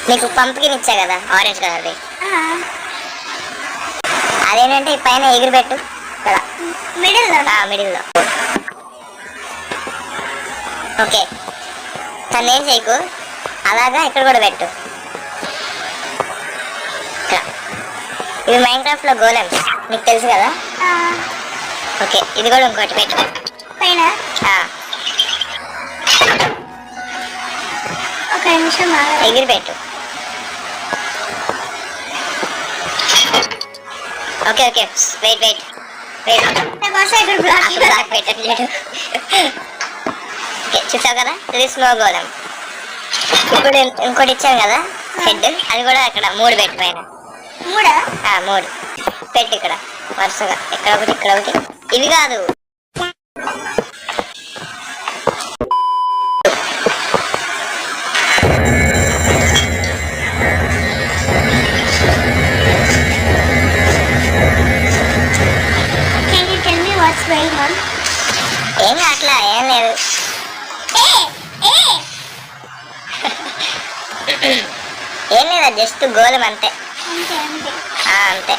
నీకు పంప్కిన్ ఇచ్చా కదా ఆరెంజ్ కలర్ది, అదేంటంటే ఈ పైన ఎగిరి పెట్టు కదా, మిడిల్లో. ఓకే, తను ఏం చేయకు, అలాగా ఇక్కడ కూడా పెట్టు. ఇది మైన్క్రాఫ్ట్ లో గోలెం, నీకు తెలుసు కదా. ఓకే, ఇది కూడా ఇంకోటి పెట్టు పైన. ఒక నిమిషం ఎగిరి పెట్టు. Okay okay, wait wait wait, block పెట్టట్లేదు. ఓకే, చూసావు కదా, ఇది స్లో గోళం. ఇప్పుడు ఇంకోటి ఇచ్చాను కదా హెడ్, అది కూడా అక్కడ 3 పెట్టు పైన. 3 పెట్టు ఇక్కడ వరుసగా, ఇక్కడ ఒకటి ఇక్కడ ఒకటి. ఇవి కాదు, ఏం అట్లా ఏం లేదు. ఏం లేదా, జస్ట్ గోళం అంతే. అంతే